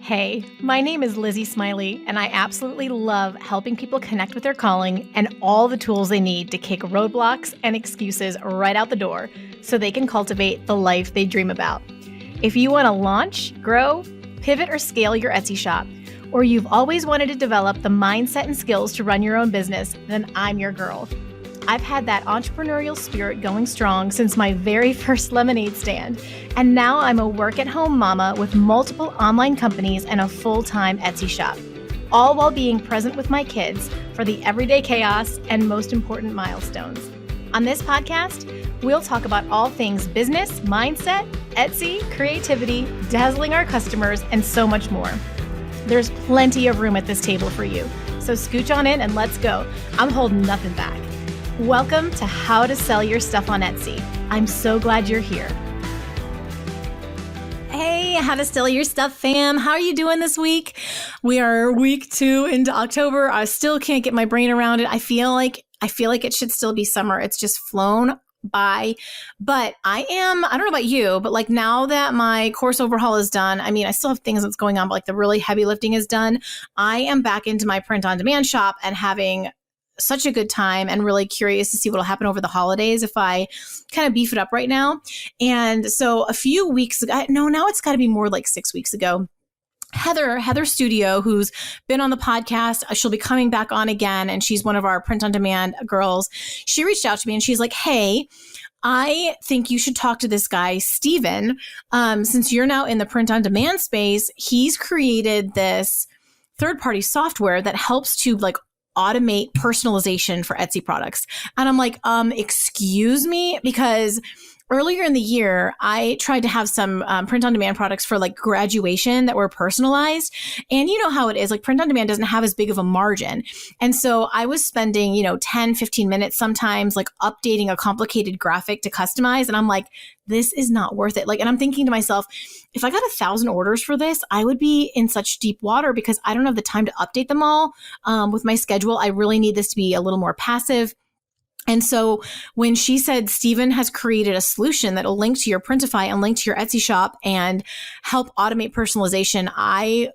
Hey, my name is Lizzie Smiley, and I absolutely love helping people connect with their calling and all the tools they need to kick roadblocks and excuses right out the door so they can cultivate the life they dream about. If you want to launch, grow, pivot, or scale your Etsy shop, or you've always wanted to develop the mindset and skills to run your own business, then I'm your girl. I've had that entrepreneurial spirit going strong since my very first lemonade stand, and now I'm a work-at-home mama with multiple online companies and a full-time Etsy shop, all while being present with my kids for the everyday chaos and most important milestones. On this podcast, we'll talk about all things business, mindset, Etsy, creativity, dazzling our customers, and so much more. There's plenty of room at this table for you, so scooch on in and let's go. I'm holding nothing back. Welcome to How to Sell Your Stuff on Etsy. I'm so glad you're here. Hey, How to Sell Your Stuff fam. How are you doing this week? We are week 2 into October. I still can't get my brain around it. I feel like it should still be summer. It's just flown by. But I don't know about you, but like now that my course overhaul is done, I mean, I still have things that's going on, but like the really heavy lifting is done. I am back into my print on demand shop and having such a good time and really curious to see what will happen over the holidays if I kind of beef it up right now. And so a few weeks ago, now it's got to be more like 6 weeks ago, Heather Studio, who's been on the podcast, she'll be coming back on again. And she's one of our print on demand girls. She reached out to me and she's like, hey, I think you should talk to this guy, Steven. Since you're now in the print on demand space, he's created this third-party software that helps to like automate personalization for Etsy products. And I'm like, excuse me? Because earlier in the year, I tried to have some print on demand products for like graduation that were personalized. And you know how it is, like print on demand doesn't have as big of a margin. And so I was spending, 10, 15 minutes sometimes like updating a complicated graphic to customize. And I'm like, this is not worth it. Like, and I'm thinking to myself, if I got 1,000 orders for this, I would be in such deep water because I don't have the time to update them all with my schedule. I really need this to be a little more passive. And so when she said Steven has created a solution that will link to your Printify and link to your Etsy shop and help automate personalization, I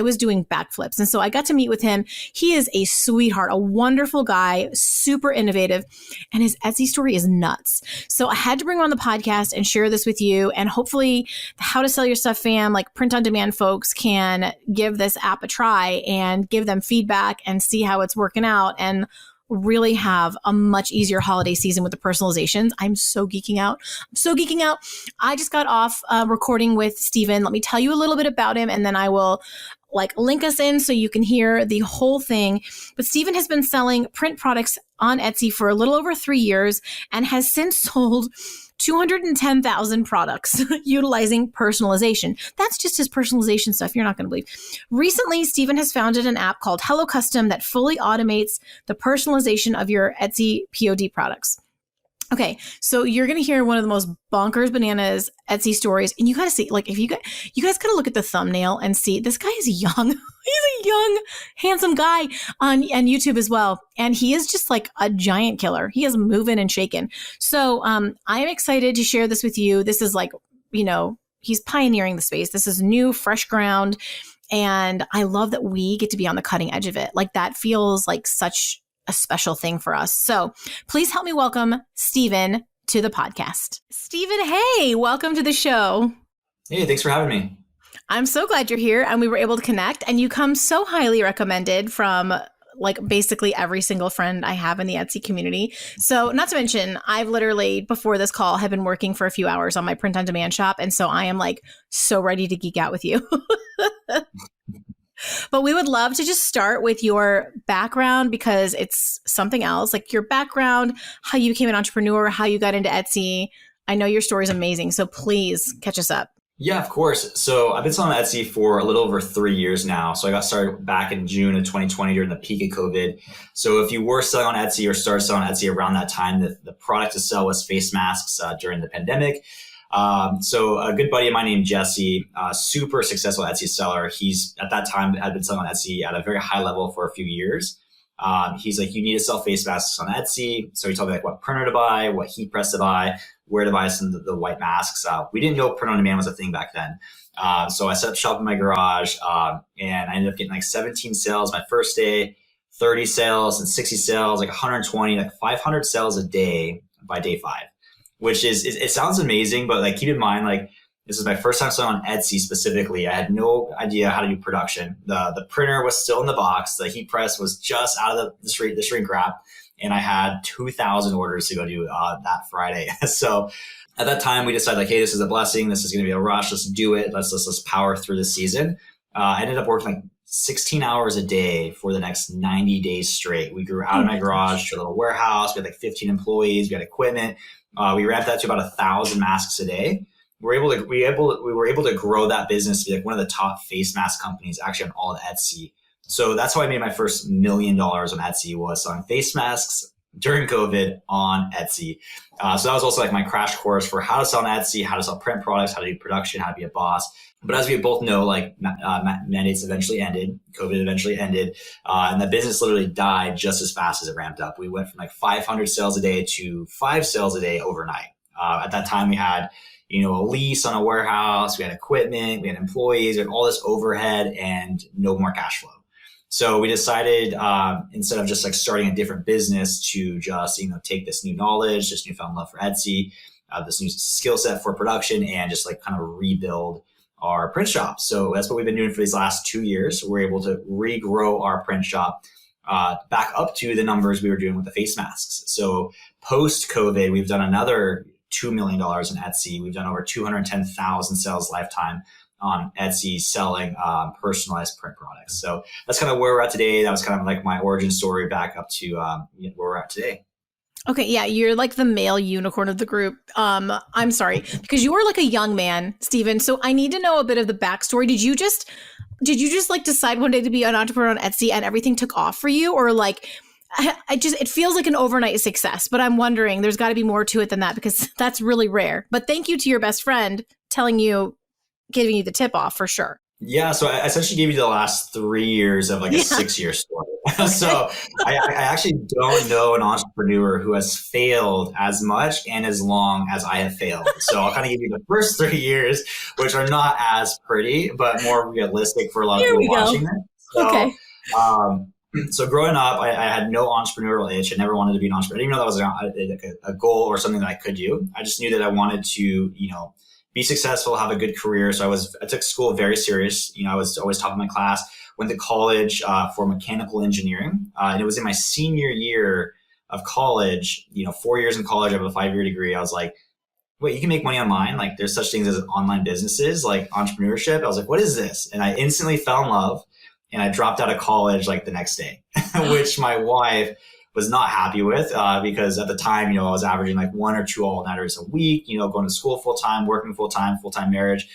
was doing backflips. And so I got to meet with him. He is a sweetheart, a wonderful guy, super innovative, and his Etsy story is nuts. So I had to bring him on the podcast and share this with you. And hopefully the How to Sell Your Stuff fam, like print on demand folks, can give this app a try and give them feedback and see how it's working out and really have a much easier holiday season with the personalizations. I'm so geeking out. I just got off recording with Steven. Let me tell you a little bit about him, and then I will link us in so you can hear the whole thing. But Steven has been selling print products on Etsy for a little over 3 years and has since sold 210,000 products utilizing personalization. That's just his personalization stuff. You're not going to believe. Recently, Steven has founded an app called HelloCustom that fully automates the personalization of your Etsy POD products. Okay, so you're going to hear one of the most bonkers bananas Etsy stories. And you got to see, like, if you guys got to look at the thumbnail and see this guy is young. He's a young, handsome guy on YouTube as well. And he is just like a giant killer. He is moving and shaking. So I'm excited to share this with you. This is like, he's pioneering the space. This is new, fresh ground. And I love that we get to be on the cutting edge of it. Like that feels like such a special thing for us. So please help me welcome Steven to the podcast. Steven, hey, welcome to the show. Hey, thanks for having me. I'm so glad you're here and we were able to connect, and you come so highly recommended from like basically every single friend I have in the Etsy community. So not to mention, I've literally before this call have been working for a few hours on my print on demand shop. And so I am like so ready to geek out with you. But we would love to just start with your background because it's something else, like your background, how you became an entrepreneur, how you got into Etsy. I know your story is amazing. So please catch us up. Yeah, of course. So I've been selling on Etsy for a little over 3 years now. So I got started back in June of 2020 during the peak of COVID. So if you were selling on Etsy or started selling on Etsy around that time, the product to sell was face masks during the pandemic. So a good buddy of mine named Jesse, super successful Etsy seller. He's at that time had been selling on Etsy at a very high level for a few years. He's like, you need to sell face masks on Etsy. So he told me like what printer to buy, what heat press to buy, where to buy some of the white masks. We didn't know print on demand was a thing back then. So I set up shop in my garage, and I ended up getting like 17 sales my first day, 30 sales and 60 sales, like 120, like 500 sales a day by day 5, which is, it sounds amazing, but like keep in mind, like this is my first time selling on Etsy specifically. I had no idea how to do production. The printer was still in the box. The heat press was just out of the shrink wrap. And I had 2,000 orders to go do that Friday. So at that time, we decided like, hey, this is a blessing. This is going to be a rush. Let's do it. Let's power through the season. I ended up working like 16 hours a day for the next 90 days straight. We grew out of my garage to a little warehouse. We had like 15 employees. We had equipment. We ramped that to about 1,000 masks a day. We were able to grow that business to be like one of the top face mask companies actually on all of Etsy. So that's how I made my first $1 million on Etsy, was selling face masks during COVID on Etsy. So that was also like my crash course for how to sell on Etsy, how to sell print products, how to do production, how to be a boss. But as we both know, like mandates eventually ended, COVID eventually ended, and the business literally died just as fast as it ramped up. We went from like 500 sales a day to 5 sales a day overnight. At that time, we had a lease on a warehouse, we had equipment, we had employees, we had all this overhead and no more cash flow. So we decided, instead of just like starting a different business, to just, take this new knowledge, this newfound love for Etsy, this new skill set for production, and just like kind of rebuild our print shop. So that's what we've been doing for these last 2 years. We're able to regrow our print shop back up to the numbers we were doing with the face masks. So post COVID, we've done another $2 million in Etsy. We've done over 210,000 sales lifetime on Etsy selling personalized print products. So that's kind of where we're at today. That was kind of like my origin story back up to where we're at today. Okay, yeah, you're like the male unicorn of the group. I'm sorry, because you are like a young man, Steven. So I need to know a bit of the backstory. Did you just like decide one day to be an entrepreneur on Etsy and everything took off for you, or like? It feels like an overnight success, but I'm wondering, there's got to be more to it than that, because that's really rare. But thank you to your best friend giving you the tip off for sure. Yeah. So I essentially gave you the last 3 years of like a 6-year story. Okay. So I actually don't know an entrepreneur who has failed as much and as long as I have failed. So I'll kind of give you the first 3 years, which are not as pretty, but more realistic for a lot of people watching this. So, okay. So growing up, I had no entrepreneurial itch. I never wanted to be an entrepreneur, even though that was a goal or something that I could do. I just knew that I wanted to, be successful, have a good career. So I took school very serious. I was always top of my class, went to college for mechanical engineering. And it was in my senior year of college, 4 years in college, I have a 5-year degree. I was like, wait, you can make money online? Like there's such things as online businesses, like entrepreneurship. I was like, what is this? And I instantly fell in love. And I dropped out of college like the next day, which my wife was not happy with because at the time, I was averaging like 1 or 2 all-nighters a week, going to school full-time, working full-time marriage,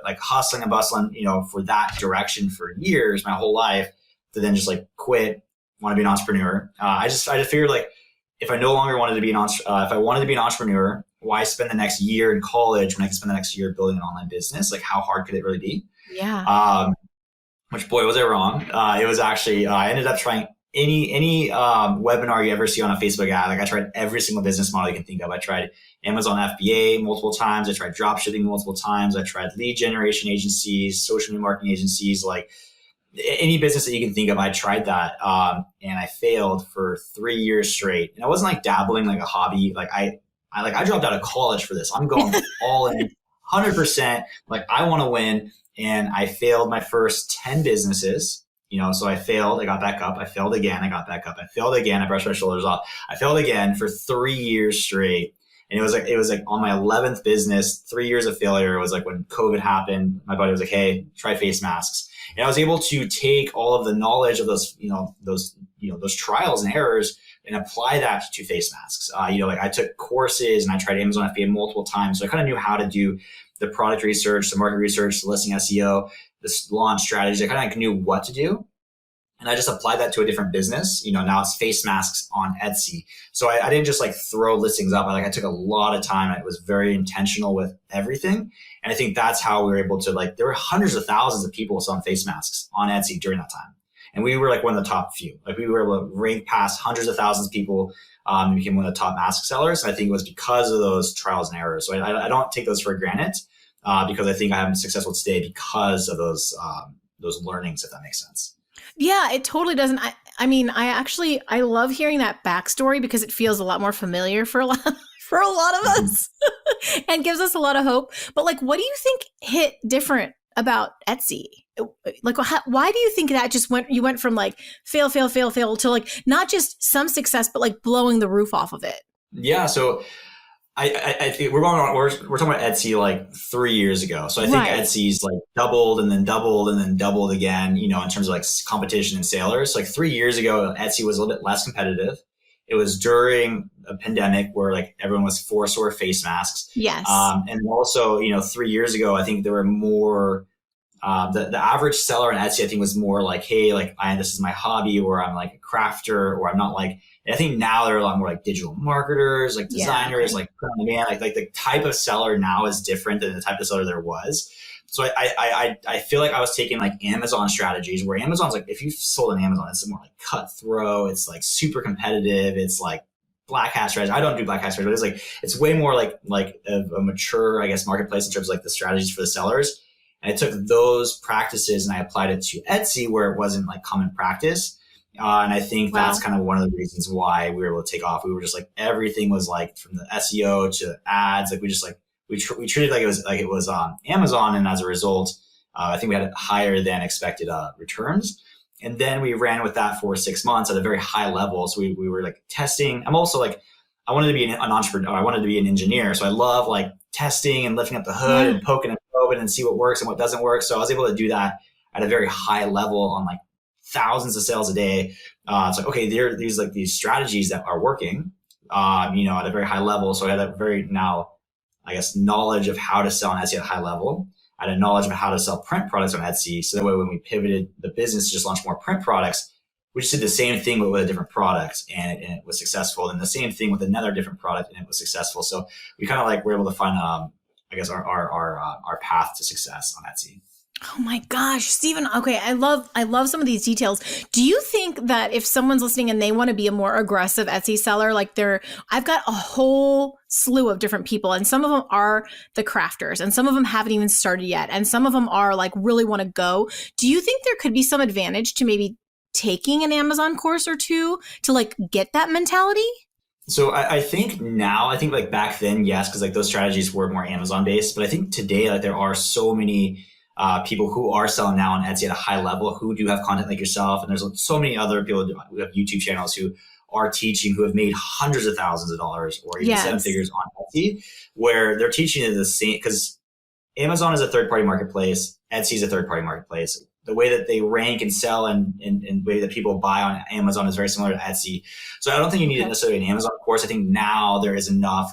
like hustling and bustling, for that direction for years, my whole life, to then just like quit, want to be an entrepreneur. I just figured like if I no longer wanted to be if I wanted to be an entrepreneur, why spend the next year in college when I could spend the next year building an online business? Like how hard could it really be? Yeah. Which boy was I wrong. It was actually, I ended up trying any webinar you ever see on a Facebook ad. Like I tried every single business model you can think of. I tried Amazon FBA multiple times. I tried drop shipping multiple times. I tried lead generation agencies, social media marketing agencies, like any business that you can think of. I tried that. And I failed for 3 years straight. And I wasn't like dabbling like a hobby. Like I dropped out of college for this. I'm going all in 100%. Like I want to win. And I failed my first 10 businesses, so I failed, I got back up, I failed again, I got back up, I failed again, I brushed my shoulders off, I failed again for 3 years straight. And it was like on my 11th business, 3 years of failure. It was like when COVID happened, my buddy was like, hey, try face masks. And I was able to take all of the knowledge of those trials and errors and apply that to face masks. Like I took courses and I tried Amazon FBA multiple times. So I kind of knew how to do the product research, the market research, the listing SEO, the launch strategies. I kind of knew what to do. And I just applied that to a different business. Now it's face masks on Etsy. So I didn't just like throw listings up. I took a lot of time. I was very intentional with everything. And I think that's how we were able to there were hundreds of thousands of people selling face masks on Etsy during that time. And we were like one of the top few. Like we were able to rank past hundreds of thousands of people, and became one of the top mask sellers. And I think it was because of those trials and errors. So I don't take those for granted, because I think I'm successful today because of those learnings, if that makes sense. Yeah, it totally doesn't. I mean, I love hearing that backstory because it feels a lot more familiar for a lot of us and gives us a lot of hope. But like, what do you think hit different about Etsy? Like, why do you think that you went from like fail to like not just some success, but like blowing the roof off of it? Yeah. So I think we're talking about Etsy like 3 years ago. So I think Etsy's like doubled and then doubled and then doubled again, in terms of like competition and sellers. Like 3 years ago, Etsy was a little bit less competitive. It was during a pandemic where like everyone was forced to wear face masks. Yes. And also, 3 years ago, I think there were more, the average seller on Etsy, I think was more like, hey, like this is my hobby, or I'm like a crafter, or I'm not like, I think now there are a lot more like digital marketers, like designers, like print on demand, like the type of seller now is different than the type of seller there was. So I feel like I was taking like Amazon strategies, where Amazon's like, if you sold on Amazon, it's more like cutthroat. It's like super competitive. It's like black hat strategy. I don't do black hat strategy, but it's like, it's way more like a mature, I guess, marketplace in terms of like the strategies for the sellers. And I took those practices and I applied it to Etsy, where it wasn't like common practice. And I think that's kind of one of the reasons why we were able to take off. We were just like, everything was like from the SEO to ads. Like we just like, we treated like it was on Amazon. And as a result, I think we had higher than expected returns. And then we ran with that for 6 months at a very high level. So we were like testing. I'm also like, I wanted to be an entrepreneur. I wanted to be an engineer. So I love like testing and lifting up the hood and poking and probing and see what works and what doesn't work. So I was able to do that at a very high level on like thousands of sales a day. It's like, okay, there are these strategies that are working, at a very high level. So I had a very now, I guess, knowledge of how to sell on Etsy at a high level. I had a knowledge of how to sell print products on Etsy. So that way, when we pivoted the business to just launch more print products, we just did the same thing with a different product, and it was successful. And the same thing with another different product, and it was successful. So we kind of like were able to find, I guess, our path to success on Etsy. Oh my gosh, Stephen. Okay. I love some of these details. Do you think that if someone's listening and they want to be a more aggressive Etsy seller, like I've got a whole slew of different people, and some of them are the crafters and some of them haven't even started yet. And some of them are like really want to go. Do you think there could be some advantage to maybe taking an Amazon course or two to like get that mentality? So I think now, I think like back then, yes, because like those strategies were more Amazon based. But I think today, like there are so many people who are selling now on Etsy at a high level who do have content like yourself. And there's so many other people who have YouTube channels who are teaching, who have made hundreds of thousands of dollars or even seven figures on Etsy, where they're teaching the same, because Amazon is a third-party marketplace. Etsy is a third-party marketplace. The way that they rank and sell and the way that people buy on Amazon is very similar to Etsy. So I don't think you need necessarily an Amazon course. I think now there is enough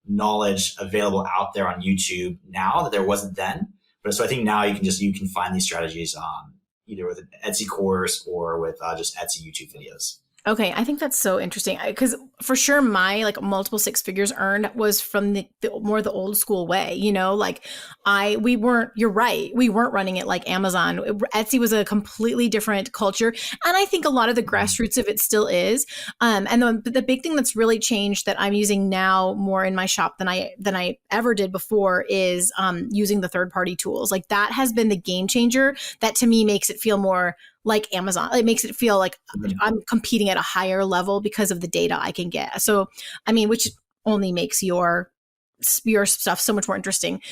knowledge available out there on YouTube now that there wasn't then. But so I think now you can find these strategies either with an Etsy course or with just Etsy YouTube videos. Okay, I think that's so interesting because for sure my like multiple six figures earned was from the more the old school way, like you're right. We weren't running it like Amazon. Etsy was a completely different culture. And I think a lot of the grassroots of it still is. And the big thing that's really changed that I'm using now more in my shop than I ever did before is using the third party tools. Like that has been the game changer that to me makes it feel more like Amazon. It makes it feel like I'm competing at a higher level because of the data I can get. So, I mean, which only makes your stuff so much more interesting.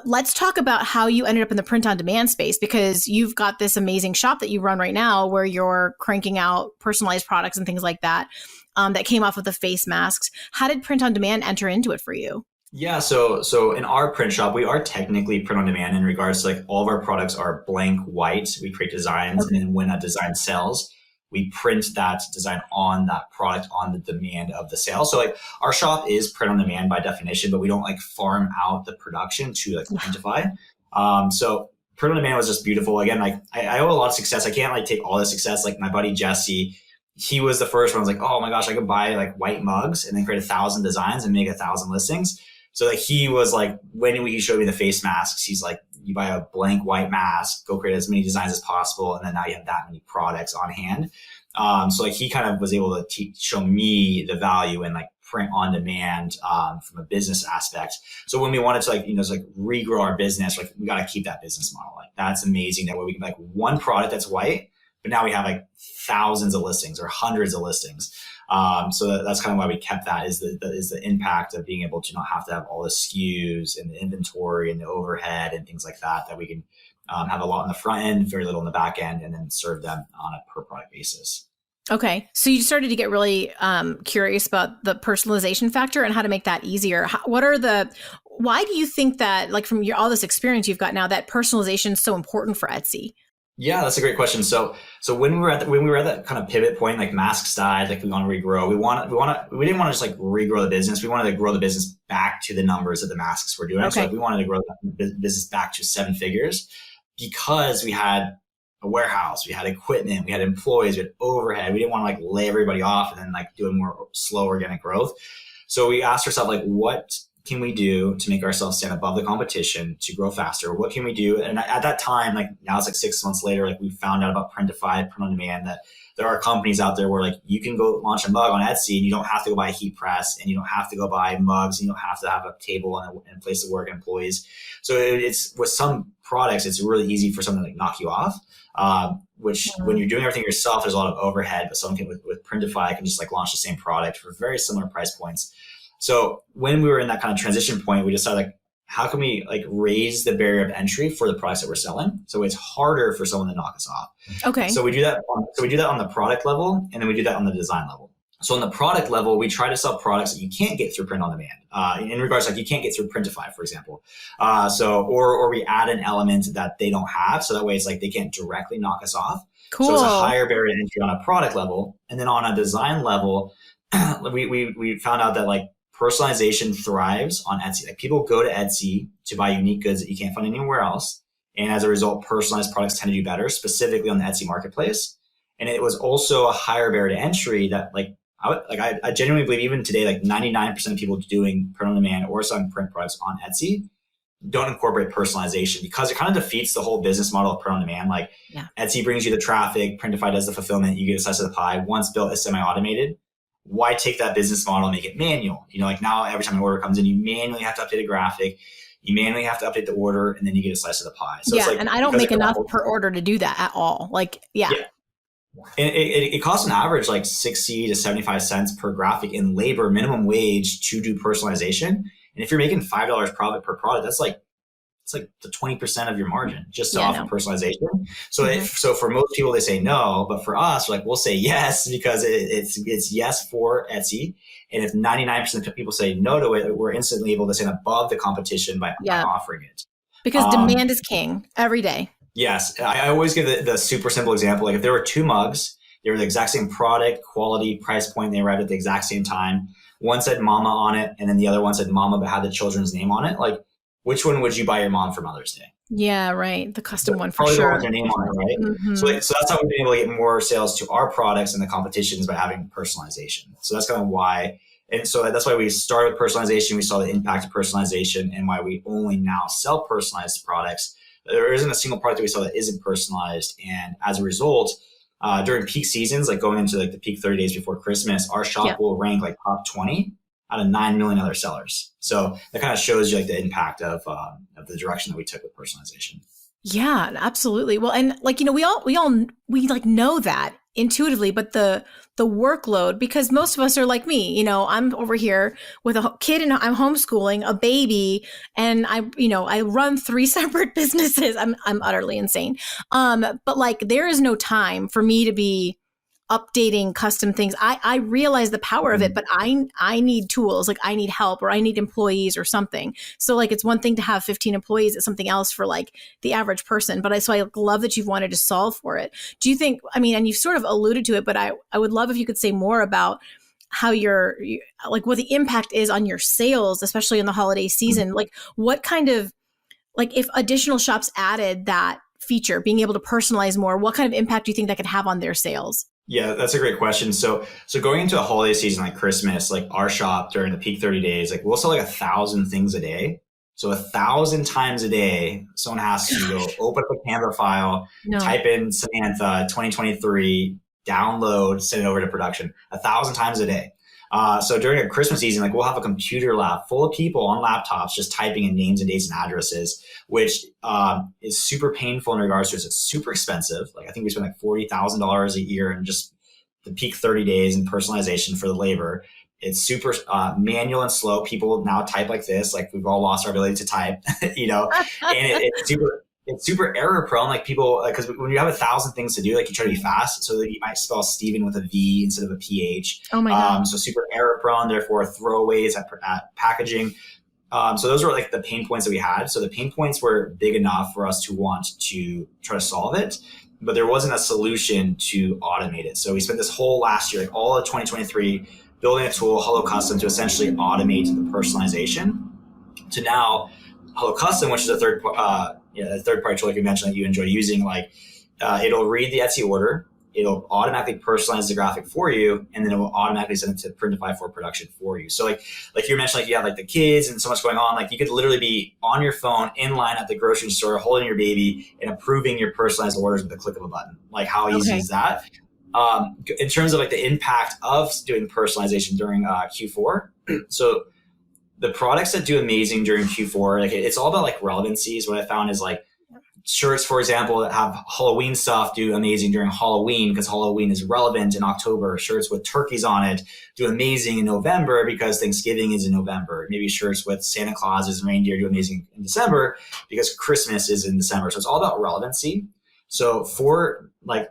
Let's talk about how you ended up in the print on demand space, because you've got this amazing shop that you run right now where you're cranking out personalized products and things like that, that came off of the face masks. How did print on demand enter into it for you? Yeah, so in our print shop, we are technically print on demand in regards to like all of our products are blank white. We create designs, and then when that design sells, we print that design on that product on the demand of the sale. So like our shop is print on demand by definition, but we don't like farm out the production to like Printify. So print on demand was just beautiful. Again, like I owe a lot of success. I can't like take all the success. Like my buddy Jesse, he was the first one. I was like, oh my gosh, I could buy like white mugs and then create 1,000 designs and make 1,000 listings. So like he was like, when he showed me the face masks, he's like, you buy a blank white mask, go create as many designs as possible. And then now you have that many products on hand. So like he kind of was able to show me the value in like print on demand, from a business aspect. So when we wanted to regrow our business, like we got to keep that business model. Like that's amazing. That way we can like one product that's white, but now we have like thousands of listings or hundreds of listings. So that's kind of why we kept that is the impact of being able to not have to have all the SKUs and the inventory and the overhead and things like that we can have a lot on the front end, very little on the back end, and then serve them on a per product basis. Okay. So you started to get really curious about the personalization factor and how to make that easier. Why do you think that, like from all this experience you've got now, that personalization is so important for Etsy? Yeah, that's a great question. So when we were at that kind of pivot point, like masks died, like we want to regrow. We didn't want to just like regrow the business. We wanted to grow the business back to the numbers that the masks were doing. Okay. So we wanted to grow the business back to 7 figures because we had a warehouse, we had equipment, we had employees, we had overhead. We didn't want to like lay everybody off and then like do a more slow organic growth. So we asked ourselves, like, what can we do to make ourselves stand above the competition to grow faster? What can we do? And at that time, like now it's like 6 months later, like we found out about Printify, print on demand, that there are companies out there where like you can go launch a mug on Etsy and you don't have to go buy a heat press and you don't have to go buy mugs and you don't have to have a table and a place to work and employees. So it's with some products, it's really easy for someone to like knock you off. Which when you're doing everything yourself, there's a lot of overhead, but someone can with Printify can just like launch the same product for very similar price points. So when we were in that kind of transition point, we decided like, how can we like raise the barrier of entry for the products that we're selling? So it's harder for someone to knock us off. Okay. So we do that on the product level, and then we do that on the design level. So on the product level, we try to sell products that you can't get through print on demand. In regards, like you can't get through Printify, for example. Or we add an element that they don't have. So that way it's like they can't directly knock us off. Cool. So it's a higher barrier to entry on a product level. And then on a design level, we found out that like personalization thrives on Etsy. Like people go to Etsy to buy unique goods that you can't find anywhere else. And as a result, personalized products tend to do better, specifically on the Etsy marketplace. And it was also a higher barrier to entry that like, I genuinely believe even today, like 99% of people doing print on demand or selling print products on Etsy don't incorporate personalization because it kind of defeats the whole business model of print on demand. Like Etsy brings you the traffic, Printify does the fulfillment, you get a slice of the pie. Once built, is semi-automated. Why take that business model and make it manual? You know, like now every time an order comes in, you manually have to update a graphic, you manually have to update the order, and then you get a slice of the pie. So it's like, and I don't make enough per order to do that at all. Like, yeah. And it costs an average like 60 to 75 cents per graphic in labor minimum wage to do personalization. And if you're making $5 profit per product, it's like the 20% of your margin just off of personalization. So so for most people, they say no, but for us, like we'll say yes because it's yes for Etsy. And if 99% of people say no to it, we're instantly able to stand above the competition by offering it. Because demand is king every day. Yes. I always give the super simple example. Like if there were 2 mugs, they were the exact same product, quality, price point, they arrived at the exact same time. One said mama on it, and then the other one said mama but had the children's name on it. Like, which one would you buy your mom for Mother's Day? Yeah, right. The custom one for probably sure. The one with their name on it, right? Mm-hmm. So that's how we've been able to get more sales to our products and the competitions by having personalization. So that's kind of why. And so that's why we started with personalization. We saw the impact of personalization and why we only now sell personalized products. There isn't a single product that we sell that isn't personalized. And as a result, during peak seasons, like going into like the peak 30 days before Christmas, our shop will rank like top 20 out of 9 million other sellers. So that kind of shows you like the impact of the direction that we took with personalization. Yeah, absolutely. Well, and like, you know, we like know that intuitively, but the workload, because most of us are like me, you know, I'm over here with a kid and I'm homeschooling a baby and I run 3 separate businesses. I'm utterly insane. But like, there is no time for me to be updating custom things. I realize the power of it, but I need tools, like I need help or I need employees or something. So like, it's one thing to have 15 employees, it's something else for like the average person. But I love that you've wanted to solve for it. Do you think, I mean, and you've sort of alluded to it, but I would love if you could say more about how you're like what the impact is on your sales, especially in the holiday season. Like what kind of, like if additional shops added that feature, being able to personalize more, what kind of impact do you think that could have on their sales? Yeah, that's a great question. So going into a holiday season like Christmas, like our shop during the peak 30 days, like we'll sell like 1,000 things a day. So 1,000 times a day, someone has to go open up a Canva file, No. type in Samantha 2023, download, send it over to production 1,000 times a day. So during a Christmas season, like we'll have a computer lab full of people on laptops just typing in names and dates and addresses, which is super painful in regards to it's super expensive. Like I think we spend like $40,000 a year in just the peak 30 days in personalization for the labor. It's super manual and slow. People now type like this, like we've all lost our ability to type, and it's super error prone. Like people, because when you have 1,000 things to do, like you try to be fast, so that you might spell Steven with a V instead of a PH. Oh my God. So super error prone, therefore throwaways at packaging. So those were like the pain points that we had. So the pain points were big enough for us to want to try to solve it, but there wasn't a solution to automate it. So we spent this whole last year, like all of 2023, building a tool, HelloCustom, to essentially automate the personalization. To now, HelloCustom, which is a third-party tool like you mentioned that you enjoy using, like it'll read the Etsy order, it'll automatically personalize the graphic for you, and then it will automatically send it to Printify for production for you. So like you mentioned, like you have like the kids and so much going on, like you could literally be on your phone in line at the grocery store holding your baby and approving your personalized orders with the click of a button. Like how easy is that? In terms of like the impact of doing personalization during Q4, so the products that do amazing during Q4, like it's all about like relevancies. What I found is like shirts, for example, that have Halloween stuff do amazing during Halloween because Halloween is relevant in October. Shirts with turkeys on it do amazing in November because Thanksgiving is in November. Maybe shirts with Santa Clauses and reindeer do amazing in December because Christmas is in December. So it's all about relevancy. So for like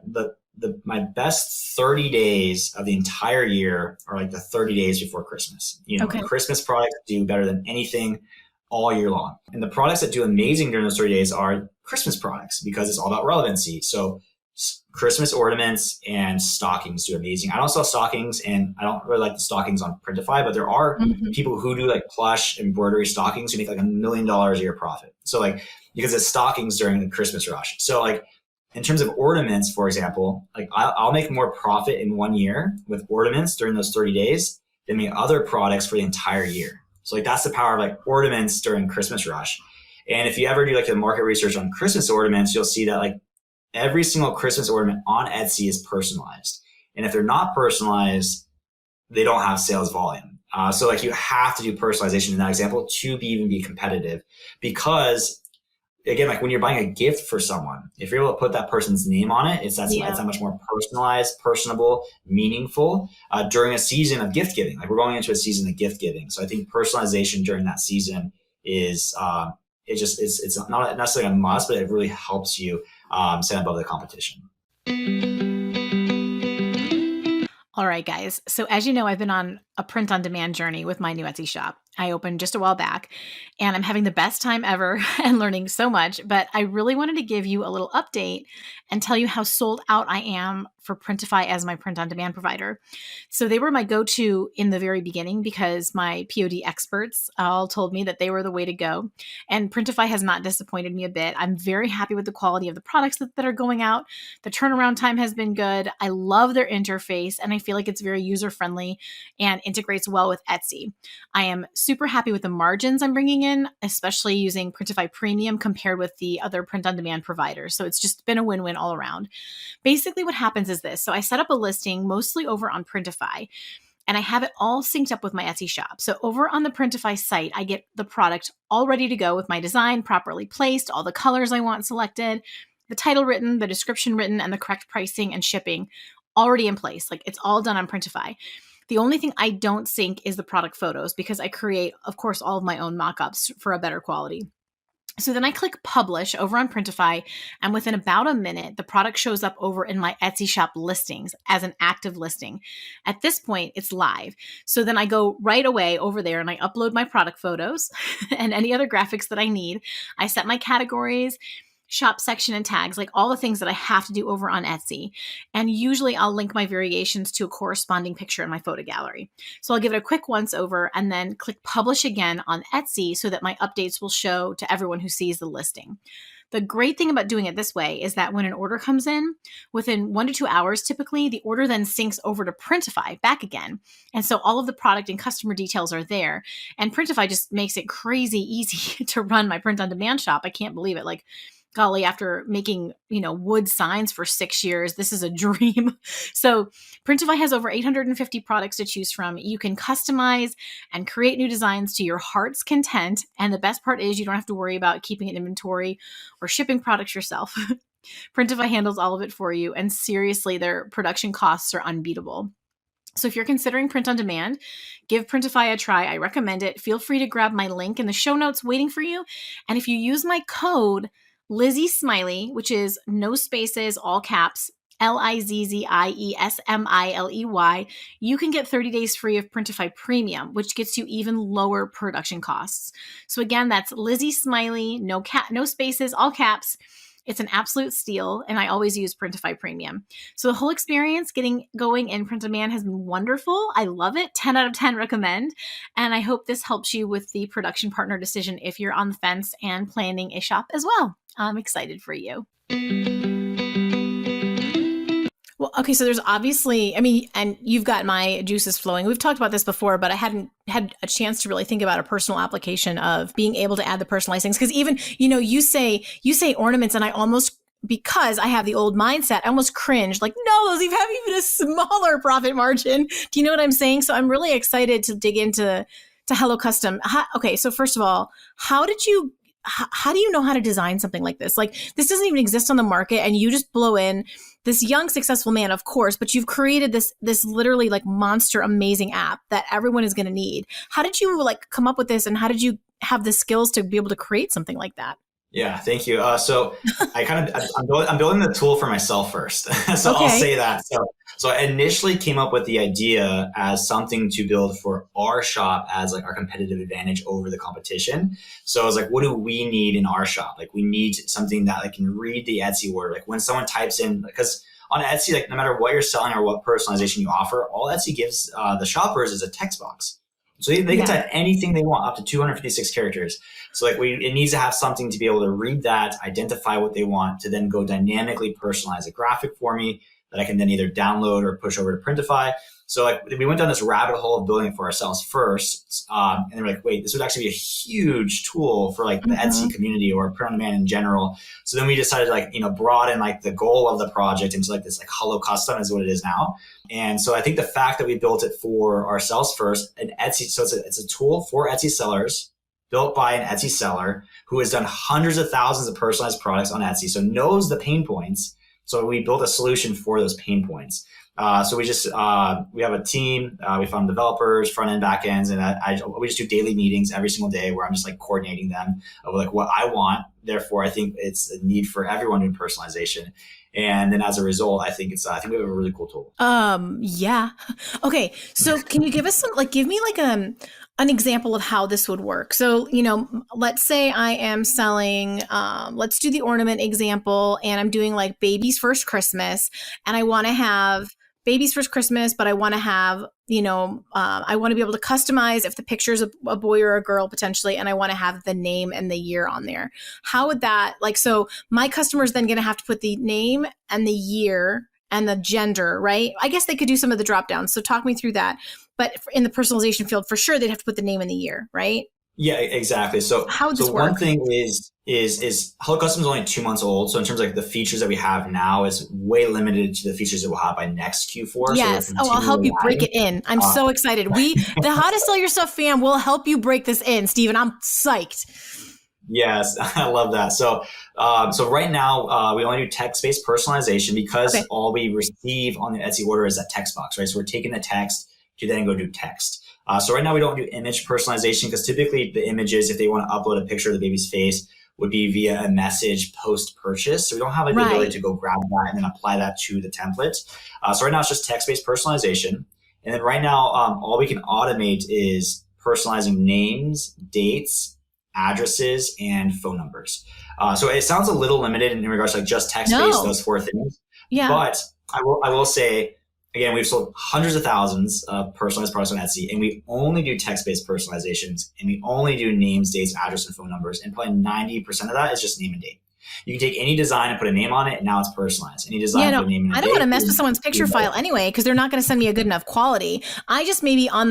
my best 30 days of the entire year are like the 30 days before Christmas. Okay. Christmas products do better than anything all year long. And the products that do amazing during those 30 days are Christmas products because it's all about relevancy. So Christmas ornaments and stockings do amazing. I don't sell stockings and I don't really like the stockings on Printify, but there are people who do like plush embroidery stockings who make like $1 million a year profit. So like, because it's stockings during the Christmas rush. So like, in terms of ornaments, for example, like I'll make more profit in 1 year with ornaments during those 30 days than the other products for the entire year. So like that's the power of like ornaments during Christmas rush. And if you ever do like the market research on Christmas ornaments, you'll see that like every single Christmas ornament on Etsy is personalized. And if they're not personalized, they don't have sales volume. So like you have to do personalization in that example to even be competitive because again, like when you're buying a gift for someone, if you're able to put that person's name on it, it's that much more personalized, personable, meaningful during a season of gift giving. Like we're going into a season of gift giving. So I think personalization during that season is, it's not necessarily a must, but it really helps you stand above the competition. All right, guys. So as you know, I've been on a print on demand journey with my new Etsy shop. I opened just a while back and I'm having the best time ever and learning so much, but I really wanted to give you a little update and tell you how sold out I am for Printify as my print on demand provider. So they were my go-to in the very beginning because my POD experts all told me that they were the way to go. And Printify has not disappointed me a bit. I'm very happy with the quality of the products that are going out. The turnaround time has been good. I love their interface and I feel like it's very user-friendly and integrates well with Etsy. I am super happy with the margins I'm bringing in, especially using Printify Premium compared with the other print-on-demand providers. So it's just been a win-win all around. Basically what happens is this. So I set up a listing mostly over on Printify and I have it all synced up with my Etsy shop. So over on the Printify site, I get the product all ready to go with my design properly placed, all the colors I want selected, the title written, the description written, and the correct pricing and shipping already in place. Like it's all done on Printify. The only thing I don't sync is the product photos because I create, of course, all of my own mockups for a better quality. So then I click publish over on Printify, and within about a minute, the product shows up over in my Etsy shop listings as an active listing. At this point, it's live. So then I go right away over there and I upload my product photos and any other graphics that I need. I set my categories, shop section and tags, like all the things that I have to do over on Etsy. And usually I'll link my variations to a corresponding picture in my photo gallery. So I'll give it a quick once over and then click publish again on Etsy so that my updates will show to everyone who sees the listing. The great thing about doing it this way is that when an order comes in, within 1 to 2 hours, typically, the order then syncs over to Printify back again. And so all of the product and customer details are there. And Printify just makes it crazy easy to run my print on demand shop. I can't believe it. Like, golly, after making, wood signs for 6 years, this is a dream. So Printify has over 850 products to choose from. You can customize and create new designs to your heart's content. And the best part is you don't have to worry about keeping an inventory or shipping products yourself. Printify handles all of it for you. And seriously, their production costs are unbeatable. So if you're considering print on demand, give Printify a try. I recommend it. Feel free to grab my link in the show notes waiting for you. And if you use my code Lizzie Smiley, which is no spaces, all caps, LIZZIESMILEY, you can get 30 days free of Printify Premium, which gets you even lower production costs. So again, that's Lizzie Smiley, no spaces, all caps. It's an absolute steal, and I always use Printify Premium. So the whole experience getting going in print on demand has been wonderful. I love it. 10 out of 10 recommend. And I hope this helps you with the production partner decision if you're on the fence and planning a shop as well. I'm excited for you. Well, okay, so there's obviously, and you've got my juices flowing. We've talked about this before, but I hadn't had a chance to really think about a personal application of being able to add the personalized things. Because even, you say ornaments, and I almost, because I have the old mindset, I almost cringe. Like, no, those have even a smaller profit margin. Do you know what I'm saying? So I'm really excited to dig into HelloCustom. Okay, so first of all, how do you know how to design something like this? Like, this doesn't even exist on the market, and you just blow in this young, successful man, of course, but you've created this literally like monster, amazing app that everyone is going to need. How did you come up with this, and how did you have the skills to be able to create something like that? Yeah, thank you. So I'm building the tool for myself first. So Okay. I'll say that. So I initially came up with the idea as something to build for our shop as like our competitive advantage over the competition. So I was like, what do we need in our shop? Like, we need something that can read the Etsy order. Like, when someone types in, because on Etsy, like, no matter what you're selling or what personalization you offer, all Etsy gives the shoppers is a text box. So they can type anything they want, up to 256 characters. So it needs to have something to be able to read that, identify what they want, to then go dynamically personalize a graphic for me that I can then either download or push over to Printify. So we went down this rabbit hole of building it for ourselves first. And then we're like, wait, this would actually be a huge tool for the Etsy community or print on demand in general. So then we decided to broaden the goal of the project into this HelloCustom is what it is now. And so I think the fact that we built it for ourselves first, and Etsy, so it's a tool for Etsy sellers, built by an Etsy seller who has done hundreds of thousands of personalized products on Etsy, so knows the pain points. So we built a solution for those pain points. So we have a team, we found developers, front end, back ends, and we just do daily meetings every single day where I'm just coordinating them of what I want. Therefore, I think it's a need for everyone doing personalization. And then as a result, I think we have a really cool tool. Yeah. Okay. So can you give us give me an example of how this would work? So, let's say I am selling, let's do the ornament example, and I'm doing baby's first Christmas, and I want to have baby's first Christmas, but I want to have, I want to be able to customize if the picture's a boy or a girl potentially, and I want to have the name and the year on there. How would that, so my customer's then going to have to put the name and the year and the gender, right? I guess they could do some of the drop downs. So talk me through that. But in the personalization field, for sure, they'd have to put the name and the year, right? Yeah, exactly. So how would this work? One thing is HelloCustom is only 2 months old. So in terms of the features that we have now is way limited to the features that we'll have by next Q4. Yes. So I'll help you break it in. I'm so excited. The How to Sell Your Stuff fam will help you break this in, Steven. I'm psyched. Yes, I love that. So right now we only do text-based personalization because all we receive on the Etsy order is that text box, right? So we're taking the text to then go do text. So right now we don't do image personalization because typically the images, if they want to upload a picture of the baby's face, would be via a message post-purchase. So we don't have the ability to go grab that and then apply that to the template. So right now it's just text-based personalization. And then right now all we can automate is personalizing names, dates, addresses, and phone numbers. So it sounds a little limited in regards to just text-based, those 4 things. Yeah. But I will say, again, we've sold hundreds of thousands of personalized products on Etsy, and we only do text-based personalizations, and we only do names, dates, address, and phone numbers, and probably 90% of that is just name and date. You can take any design and put a name on it, and now it's personalized. Any design, put a name in it. I don't want to mess with someone's picture file anyway, because they're not going to send me a good enough quality. I just maybe on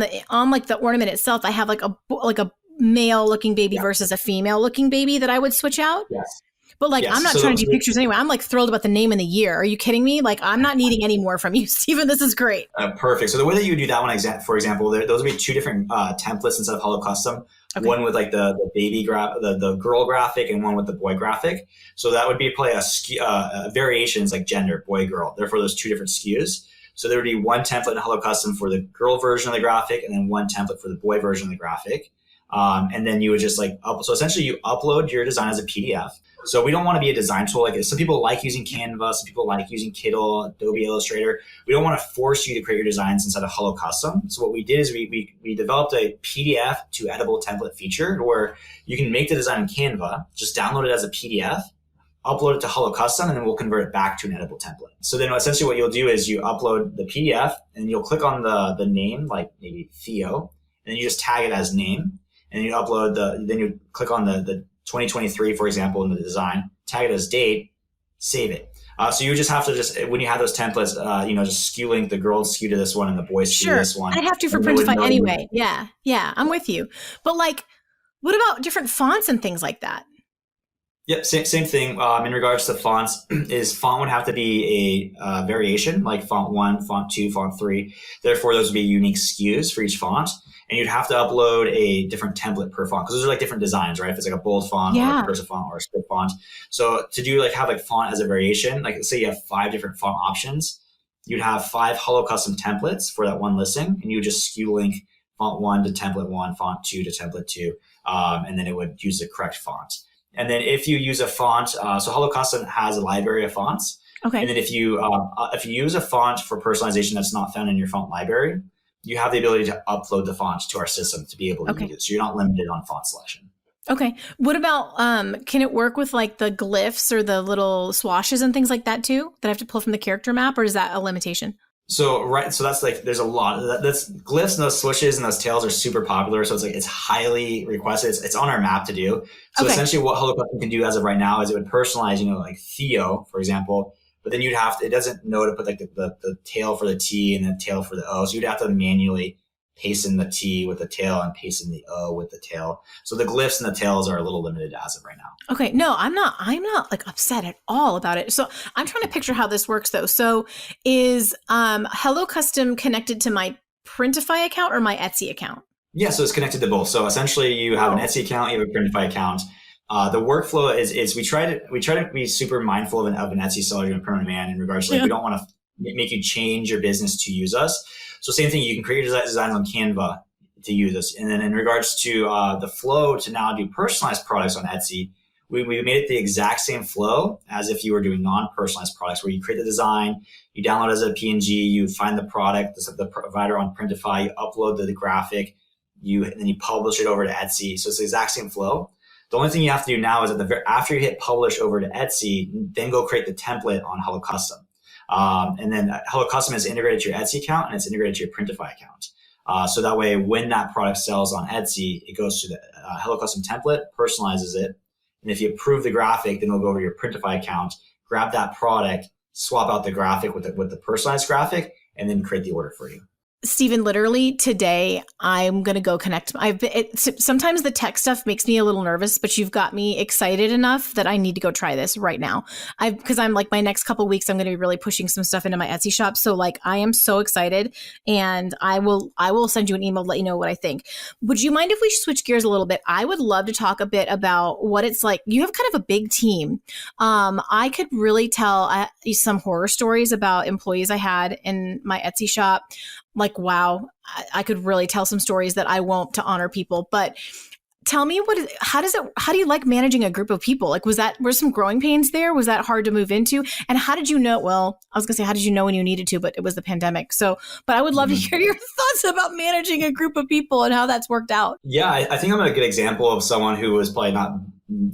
like the ornament itself, I have like a male looking baby versus a female looking baby that I would switch out. Yes. But like, I'm not trying to do pictures anyway. I'm like thrilled about the name and the year. Are you kidding me? Like, I'm not needing any more from you, Stephen. This is great. Perfect. So the way that you would do that one, for example, those would be two different templates instead of HelloCustom. Okay. One with like the baby the girl graphic, and one with the boy graphic. So that would be probably a variations like gender, boy, girl. Therefore, those two different SKUs. So there would be one template in HelloCustom for the girl version of the graphic, and then one template for the boy version of the graphic. And then you would just like so essentially you upload your design as a PDF. So we don't want to be a design tool. Like some people like using Canva, some people like using Kittl, Adobe Illustrator. We don't want to force you to create your designs inside of HelloCustom. So what we did is we developed a PDF to editable template feature where you can make the design in Canva, just download it as a PDF, upload it to HelloCustom, and then we'll convert it back to an editable template. So then essentially what you'll do is you upload the PDF and you'll click on the name, like maybe Theo, and then you just tag it as name. And you upload then you click on the 2023, for example, in the design, tag it as date, save it. So you just have to when you have those templates, just skew link the girls skew to this one and the boys skew to this one. I'd have to for Printify anyway. Yeah, I'm with you. But like, what about different fonts and things like that? Yep, same thing. In regards to fonts, font would have to be a variation, like font 1, font 2, font 3. Therefore, those would be unique SKUs for each font. And you'd have to upload a different template per font, because those are like different designs, right? If it's like a bold font or a cursive font or a script font. So to do have like font as a variation, like let's say you have 5 different font options, you'd have 5 HelloCustom templates for that one listing, and you would just skew link font 1 to template 1, font 2 to template 2, and then it would use the correct font. And then if you use a font, so HelloCustom has a library of fonts. Okay. And then if you use a font for personalization that's not found in your font library, you have the ability to upload the font to our system to be able to use it. So you're not limited on font selection. Okay. What about, can it work with like the glyphs or the little swashes and things like that too, that I have to pull from the character map, or is that a limitation? So that's like, there's a lot that's glyphs, and those swooshes and those tails are super popular. So it's highly requested. It's on our map to do. So essentially what HelloCustom can do as of right now is it would personalize, like Theo, for example, but then it doesn't know to put like the tail for the T and the tail for the O. So you'd have to manually paste in the T with the tail and paste in the O with the tail. So the glyphs and the tails are a little limited as of right now. Okay. No, I'm not like upset at all about it. So I'm trying to picture how this works though. So is HelloCustom connected to my Printify account or my Etsy account? Yeah, so it's connected to both. So essentially you have an Etsy account, you have a Printify account. The workflow is we try to be super mindful of an Etsy seller and a permanent man in regards to we don't want to make you change your business to use us. So same thing, you can create your designs on Canva to use us. And then in regards to the flow to now do personalized products on Etsy, we made it the exact same flow as if you were doing non-personalized products, where you create the design, you download it as a PNG, you find the product, the provider on Printify, you upload the graphic, and then you publish it over to Etsy. So it's the exact same flow. The only thing you have to do now is after you hit publish over to Etsy, then go create the template on HelloCustom. And then HelloCustom is integrated to your Etsy account and it's integrated to your Printify account. So that way, when that product sells on Etsy, it goes to the HelloCustom template, personalizes it. And if you approve the graphic, then it'll go over to your Printify account, grab that product, swap out the graphic with the personalized graphic, and then create the order for you. Stephen, literally today, I'm going to go connect. Sometimes the tech stuff makes me a little nervous, but you've got me excited enough that I need to go try this right now. Because I'm like, my next couple of weeks, I'm going to be really pushing some stuff into my Etsy shop. So like, I am so excited, and I will send you an email to let you know what I think. Would you mind if we switch gears a little bit? I would love to talk a bit about what it's like. You have kind of a big team. I could really tell some horror stories about employees I had in my Etsy shop. Like, wow, I could really tell some stories that I won't to honor people. But tell me, how do you like managing a group of people? Like, were some growing pains there? Was that hard to move into? And how did you know? Well, I was gonna say, how did you know when you needed to, but it was the pandemic. So, but I would love to hear your thoughts about managing a group of people and how that's worked out. Yeah, I think I'm a good example of someone who was probably not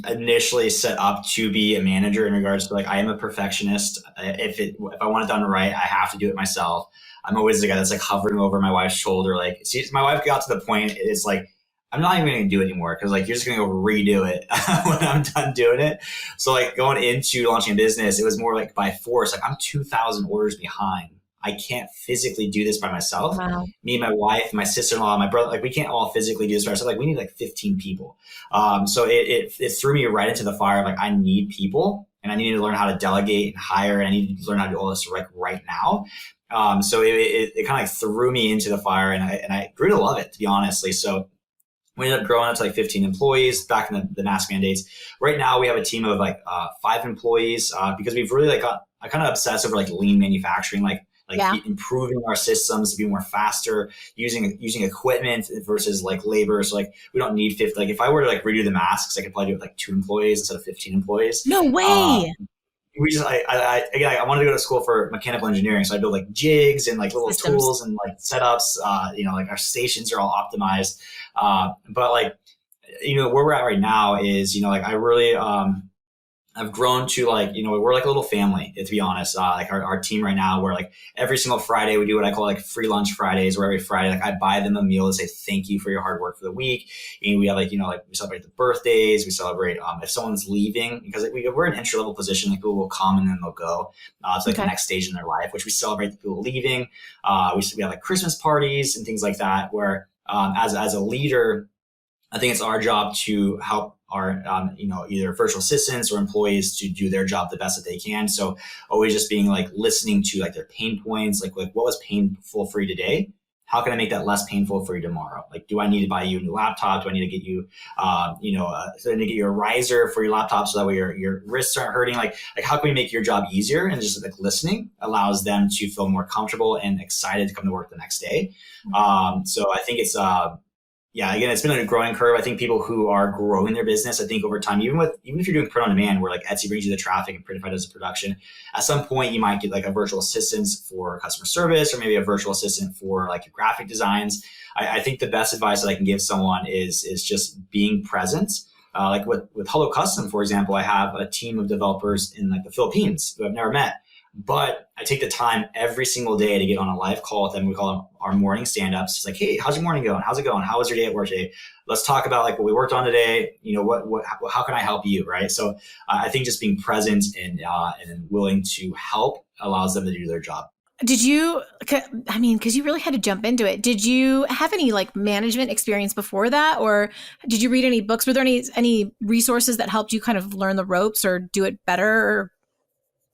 initially set up to be a manager in regards to like, I am a perfectionist. If I want it done right, I have to do it myself. I'm always the guy that's like hovering over my wife's shoulder. Like, see, my wife got to the point, it's like, I'm not even going to do it anymore because like you're just going to go redo it when I'm done doing it. So like going into launching a business, it was more like by force. Like I'm 2,000 orders behind. I can't physically do this by myself. Wow. Me, my wife, my sister-in-law, my brother, like we can't all physically do this by ourselves. Like we need like 15 people. So it threw me right into the fire. Like I need people and I need to learn how to delegate and hire. And I need to learn how to do all this like right now. So it kind of like threw me into the fire and I grew to love it, to be honestly. So we ended up growing up to like 15 employees back in the mask mandates. Right now we have a team of like 5 employees because we've really like I kind of obsessed over like lean manufacturing, like improving our systems to be more faster, using equipment versus like labor. So like we don't need 50. Like if I were to like redo the masks, I could probably do it with like 2 employees instead of 15 employees. No way. We just I wanted to go to school for mechanical engineering, so I built like jigs and like little Systems. tools and like setups. Like our stations are all optimized. But like where we're at right now is like I really I've grown to like, we're like a little family, to be honest. Like our team right now, we're like every single Friday, we do what I call like free lunch Fridays, where every Friday, like I buy them a meal to say thank you for your hard work for the week. And we have like, like we celebrate the birthdays, we celebrate if someone's leaving, because like, we're an entry level position, like people will come and then they'll go to like the next stage in their life, which we celebrate the people leaving. We have like Christmas parties and things like that, where as a leader, I think it's our job to help our, either virtual assistants or employees to do their job the best that they can. So always just being like listening to like their pain points, like what was painful for you today? How can I make that less painful for you tomorrow? Like, do I need to buy you a new laptop? Do I need to get you, do I need to get you a riser for your laptop so that way your wrists aren't hurting? Like how can we make your job easier? And just like listening allows them to feel more comfortable and excited to come to work the next day. So I think it's, again, it's been a growing curve. I think people who are growing their business, I think over time, even if you're doing print on demand, where like Etsy brings you the traffic and Printify does the production, at some point you might get like a virtual assistant for customer service, or maybe a virtual assistant for like your graphic designs. I think the best advice that I can give someone is just being present. Like with HelloCustom, for example, I have a team of developers in like the Philippines who I've never met. But I take the time every single day to get on a live call with them. We call them our morning stand-ups. It's like, hey, how's your morning going? How's it going? How was your day at work today? Let's talk about like what we worked on today. How can I help you? Right. So I think just being present and willing to help allows them to do their job. Did you, because you really had to jump into it. Did you have any like management experience before that? Or did you read any books? Were there any resources that helped you kind of learn the ropes or do it better? Or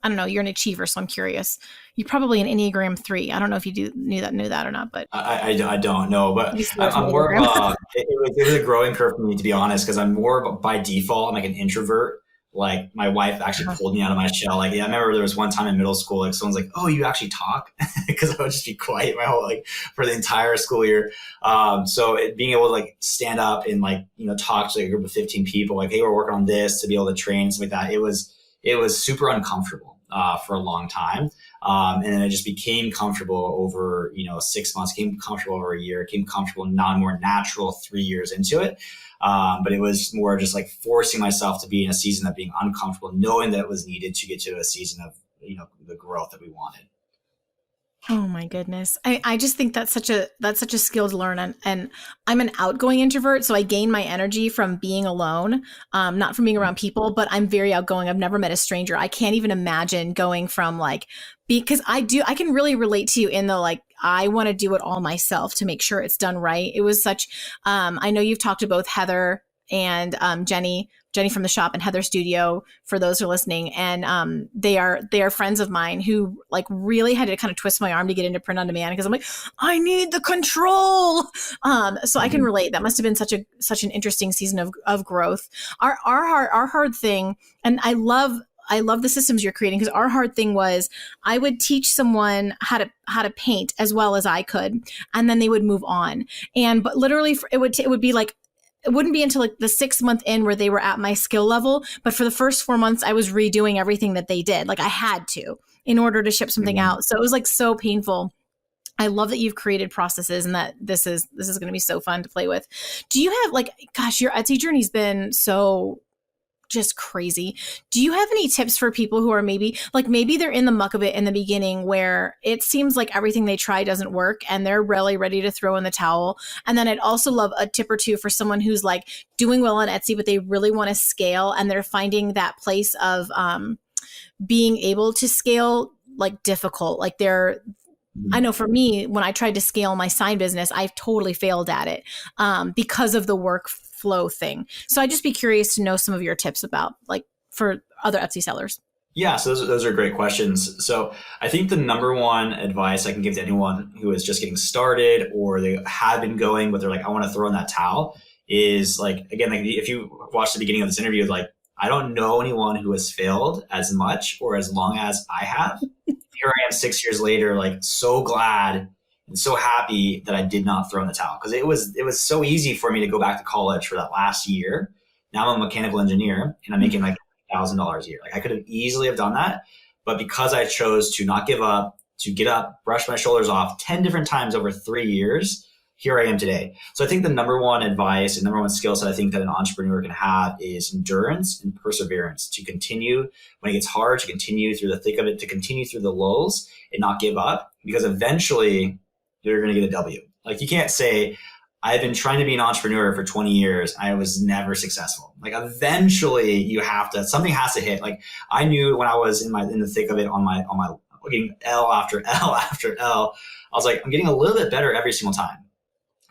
I don't know, you're an achiever, so I'm curious. You're probably an Enneagram 3. I don't know if you knew that or not, but I don't know, but I'm more of it was a growing curve for me, to be honest, because I'm more by default, I'm like an introvert. Like my wife actually pulled me out of my shell. Like, I remember there was one time in middle school, like someone's like, "Oh, you actually talk?" Because I would just be quiet my whole for the entire school year. So being able to like stand up and like talk to like a group of 15 people, like, "Hey, we're working on this," to be able to train and stuff like that. It was super uncomfortable for a long time. And then I just became comfortable over, 6 months, became comfortable over a year, became comfortable now, more natural 3 years into it. But it was more just like forcing myself to be in a season of being uncomfortable, knowing that it was needed to get to a season of, the growth that we wanted. oh my goodness. I just think that's such a skill to learn. And I'm an outgoing introvert. So I gain my energy from being alone, not from being around people, but I'm very outgoing. I've never met a stranger. I can't even imagine going from because I can really relate to you in the I want to do it all myself to make sure it's done right. It was such, I know you've talked to both Heather and Jenny from the shop and Heather Studio, for those who are listening. And they are friends of mine who really had to kind of twist my arm to get into print on demand, because I'm like, I need the control. So I can relate. That must have been such an interesting season of growth. Our hard thing, and I love the systems you're creating, because our hard thing was I would teach someone how to paint as well as I could, and then they would move on. But literally it would be like, it wouldn't be until the 6th month in where they were at my skill level. But for the first 4 months, I was redoing everything that they did. I had to, in order to ship something out. So it was so painful. I love that you've created processes, and that this is going to be so fun to play with. Do you have gosh, your Etsy journey's been so just crazy. Do you have any tips for people who are maybe they're in the muck of it in the beginning where it seems like everything they try doesn't work and they're really ready to throw in the towel? And then I'd also love a tip or two for someone who's like doing well on Etsy, but they really want to scale and they're finding that place of being able to scale like difficult. Like I know for me, when I tried to scale my sign business, I've totally failed at it because of the workflow thing. So I'd just be curious to know some of your tips about like for other Etsy sellers. Yeah, so those are great questions. So I think the number one advice I can give to anyone who is just getting started or they have been going, but they're like, I want to throw in that towel is like, again, like if you watch the beginning of this interview, like, I don't know anyone who has failed as much or as long as I have. Here I am 6 years later, like so glad and so happy that I did not throw in the towel because it was so easy for me to go back to college for that last year. Now I'm a mechanical engineer and I'm making like $1,000 a year. Like I could have easily have done that, but because I chose to not give up, to get up, brush my shoulders off 10 different times over 3 years, here I am today. So I think the number one advice and number one skill set I think that an entrepreneur can have is endurance and perseverance to continue when it gets hard, to continue through the thick of it, to continue through the lulls and not give up because eventually you're going to get a W. Like you can't say, I've been trying to be an entrepreneur for 20 years. I was never successful. Like eventually you have to, something has to hit. Like I knew when I was in the thick of it on my getting L after L after L, I was like, I'm getting a little bit better every single time.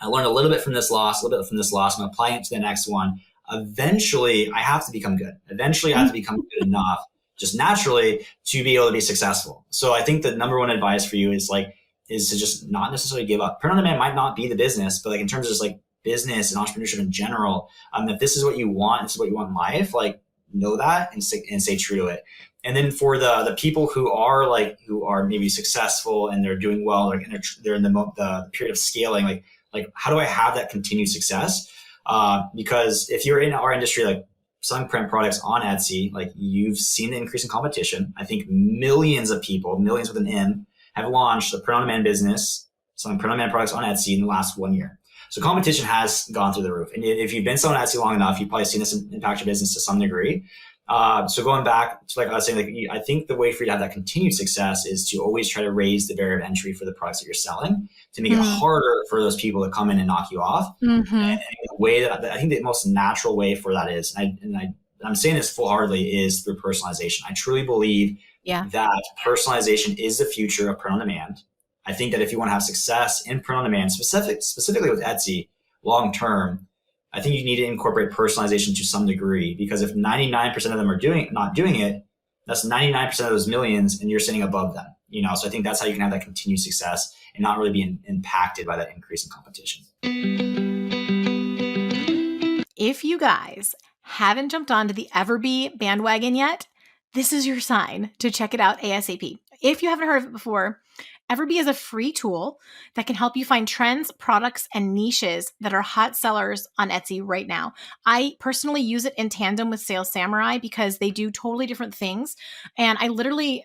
I learned a little bit from this loss, a little bit from this loss. I'm applying it to the next one. Eventually I have to become good. Eventually I have to become good enough just naturally to be able to be successful. So I think the number one advice for you is to just not necessarily give up. Print on demand might not be the business, but like in terms of just like business and entrepreneurship in general, if this is what you want, this is what you want in life, like know that and stay true to it. And then for the people who are maybe successful and they're doing well, like they're in the period of scaling, like how do I have that continued success? Because if you're in our industry, like selling print products on Etsy, like you've seen the increase in competition. I think millions of people, millions with an M, have launched a print-on-demand business selling print-on-demand products on Etsy in the last 1 year. So competition has gone through the roof. And if you've been selling Etsy long enough, you've probably seen this impact your business to some degree. So going back to like I was saying, like I think the way for you to have that continued success is to always try to raise the barrier of entry for the products that you're selling to make it harder for those people to come in and knock you off. And the way that I think the most natural way for that is, I'm saying this full-heartedly, is through personalization. I truly believe that personalization is the future of print on demand. I think that if you want to have success in print on demand, specifically with Etsy long term, I think you need to incorporate personalization to some degree, because if 99% of them are not doing it, that's 99% of those millions and you're sitting above them. So I think that's how you can have that continued success and not really be impacted by that increase in competition. If you guys haven't jumped onto the Everb bandwagon yet, this is your sign to check it out ASAP. If you haven't heard of it before, Everb is a free tool that can help you find trends, products, and niches that are hot sellers on Etsy right now. I personally use it in tandem with Sales Samurai because they do totally different things. And I literally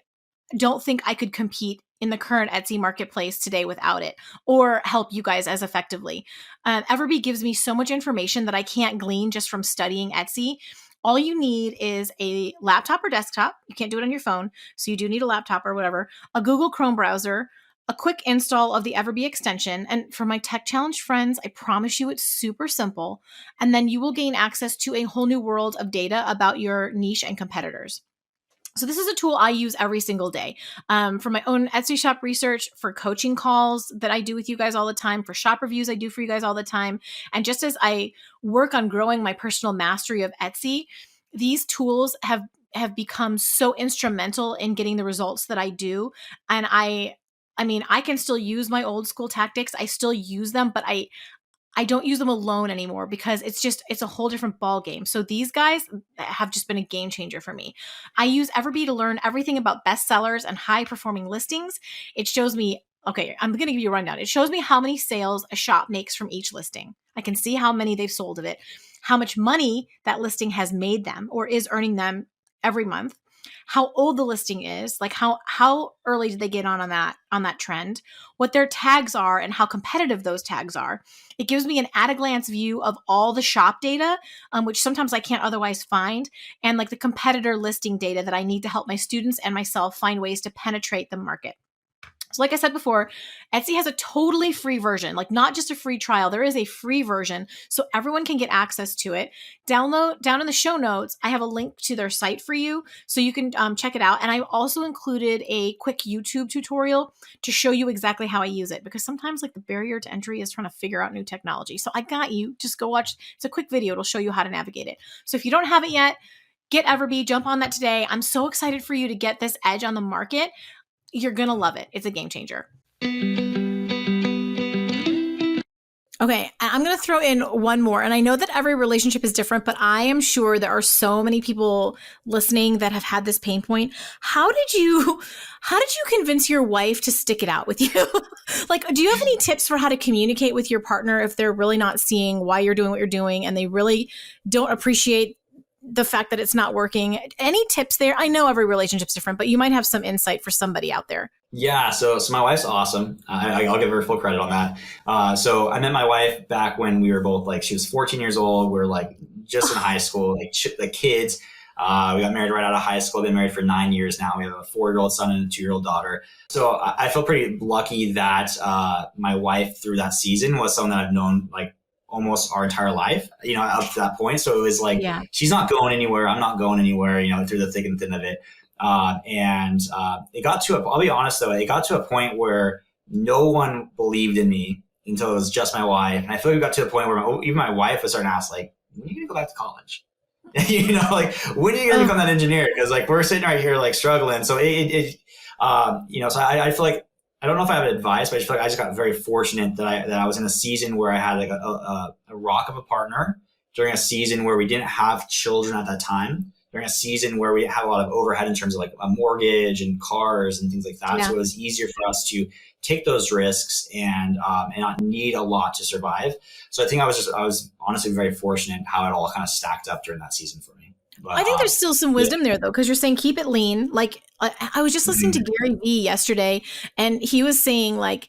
don't think I could compete in the current Etsy marketplace today without it, or help you guys as effectively. Everb gives me so much information that I can't glean just from studying Etsy. All you need is a laptop or desktop. You can't do it on your phone, so you do need a laptop or whatever, a Google Chrome browser, a quick install of the Everb extension. And for my tech challenge friends, I promise you it's super simple. And then you will gain access to a whole new world of data about your niche and competitors. So this is a tool I use every single day for my own Etsy shop research, for coaching calls that I do with you guys all the time, for shop reviews I do for you guys all the time. And just as I work on growing my personal mastery of Etsy, these tools have become so instrumental in getting the results that I do. And I mean, I can still use my old school tactics. I still use them, but I don't use them alone anymore because it's a whole different ball game. So these guys have just been a game changer for me. I use Everb to learn everything about bestsellers and high performing listings. It shows me, okay, I'm going to give you a rundown. It shows me how many sales a shop makes from each listing. I can see how many they've sold of it, how much money that listing has made them or is earning them every month. how old the listing is, like how early did they get on that trend, what their tags are and how competitive those tags are. It gives me an at a glance view of all the shop data, which sometimes I can't otherwise find, and like the competitor listing data that I need to help my students and myself find ways to penetrate the market. So like I said before, Etsy has a totally free version, like not just a free trial. There is a free version so everyone can get access to it. Down in the show notes, I have a link to their site for you so you can check it out. And I've also included a quick YouTube tutorial to show you exactly how I use it, because sometimes like the barrier to entry is trying to figure out new technology. So I got you. Just go watch. It's a quick video. It'll show you how to navigate it. So if you don't have it yet, get Everb, jump on that today. I'm so excited for you to get this edge on the market. You're going to love it. It's a game changer. Okay, I'm going to throw in one more. And I know that every relationship is different, but I am sure there are so many people listening that have had this pain point. How did you convince your wife to stick it out with you? Like, do you have any tips for how to communicate with your partner if they're really not seeing why you're doing what you're doing and they really don't appreciate the fact that it's not working? Any tips there? I know every relationship's different, but you might have some insight for somebody out there. Yeah, so my wife's awesome. I'll give her full credit on that. So I met my wife back when we were both like, she was 14 years old. We were like just in high school, like kids. We got married right out of high school. Been married for 9 years now. We have a 4-year-old son and a 2-year-old daughter. So I feel pretty lucky that my wife through that season was someone that I've known like almost our entire life, up to that point. So it was like, She's not going anywhere. I'm not going anywhere, through the thick and thin of it. And it got to I'll be honest though, it got to a point where no one believed in me until it was just my wife. And I feel like we got to a point where even my wife was starting to ask, like, when are you going to go back to college? Like, when are you going to become that engineer? Because like, we're sitting right here, like struggling. So so I feel like, I don't know if I have advice, but I just feel like I just got very fortunate that I was in a season where I had like a rock of a partner during a season where we didn't have children at that time, during a season where we had a lot of overhead in terms of like a mortgage and cars and things like that. Yeah. So it was easier for us to take those risks and not need a lot to survive. So I think I was honestly very fortunate how it all kind of stacked up during that season for me. But, I think there's still some wisdom there though, because you're saying keep it lean. Like I was just listening to Gary Vee yesterday, and he was saying like,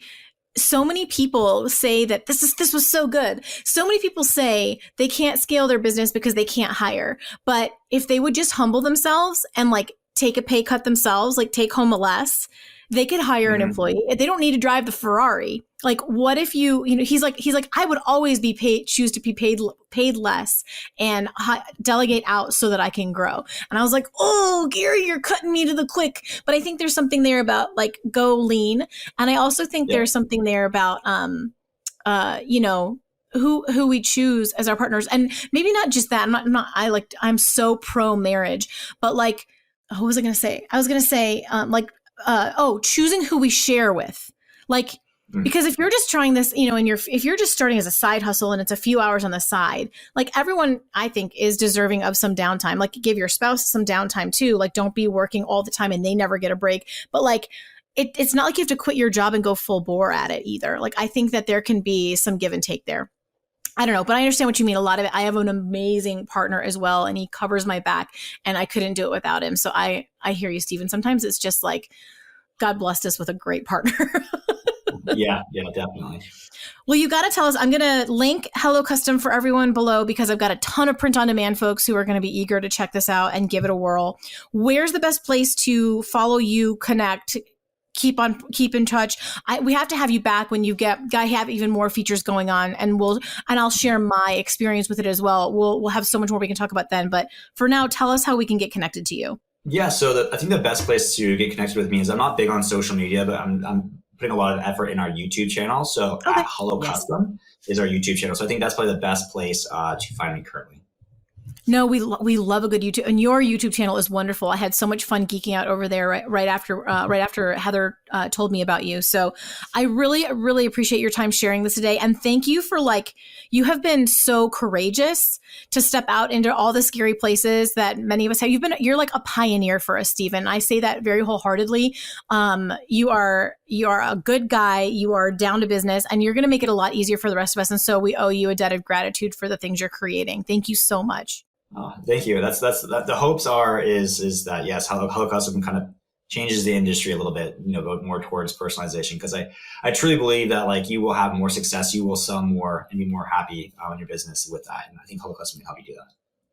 so many people say that this was so good. So many people say they can't scale their business because they can't hire. But if they would just humble themselves and like take a pay cut themselves, like take home a less, they could hire an employee. They don't need to drive the Ferrari. Like, what if he's like, I would always choose to be paid less and delegate out so that I can grow. And I was like, oh, Gary, you're cutting me to the quick. But I think there's something there about like go lean. And I also think there's something there about, who we choose as our partners. And maybe not just that. I'm so pro marriage, but like, what was I going to say? I was going to say, choosing who we share with, like, because if you're just trying this, and if you're just starting as a side hustle and it's a few hours on the side, like everyone I think is deserving of some downtime. Like give your spouse some downtime too. Like don't be working all the time and they never get a break. But like it's not like you have to quit your job and go full bore at it either. Like I think that there can be some give and take there. I don't know, but I understand what you mean. A lot of it. I have an amazing partner as well, and he covers my back, and I couldn't do it without him. So I hear you, Stephen. Sometimes it's just like God blessed us with a great partner. Yeah, definitely. Well, you got to tell us. I'm going to link HelloCustom for everyone below because I've got a ton of print on demand folks who are going to be eager to check this out and give it a whirl. Where's the best place to follow you, connect, keep in touch? We have to have you back when you have even more features going on, and I'll share my experience with it as well. We'll have so much more we can talk about then. But for now, tell us how we can get connected to you. Yeah, so I think the best place to get connected with me is I'm not big on social media, but I'm putting a lot of effort in our YouTube channel. So at HelloCustom is our YouTube channel. So I think that's probably the best place to find me currently. No, we love a good YouTube, and your YouTube channel is wonderful. I had so much fun geeking out over there right after Heather told me about you. So I really, really appreciate your time sharing this today, and thank you for you have been so courageous to step out into all the scary places that many of us have. You're like a pioneer for us, Stephen. I say that very wholeheartedly. You are a good guy. You are down to business, and you're going to make it a lot easier for the rest of us. And so we owe you a debt of gratitude for the things you're creating. Thank you so much. Thank you. The hopes is that yes, HelloCustom kind of changes the industry a little bit, go more towards personalization. Because I truly believe that like you will have more success, you will sell more and be more happy in your business with that. And I think HelloCustom can help you do that.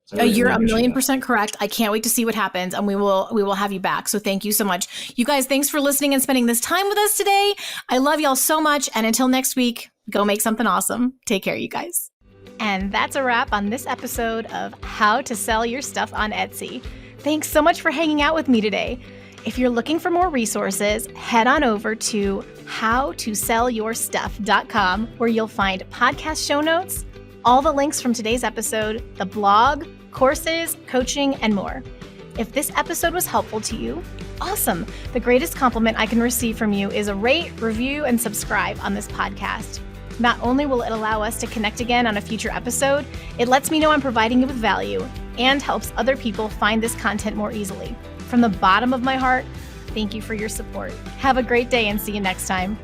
So You're a million percent correct. I can't wait to see what happens, and we will have you back. So thank you so much. You guys, thanks for listening and spending this time with us today. I love y'all so much. And until next week, go make something awesome. Take care, you guys. And that's a wrap on this episode of How to Sell Your Stuff on Etsy. Thanks so much for hanging out with me today. If you're looking for more resources, head on over to howtosellyourstuff.com, where you'll find podcast show notes, all the links from today's episode, the blog, courses, coaching, and more. If this episode was helpful to you, awesome. The greatest compliment I can receive from you is a rate, review, and subscribe on this podcast. Not only will it allow us to connect again on a future episode, it lets me know I'm providing you with value and helps other people find this content more easily. From the bottom of my heart, thank you for your support. Have a great day and see you next time.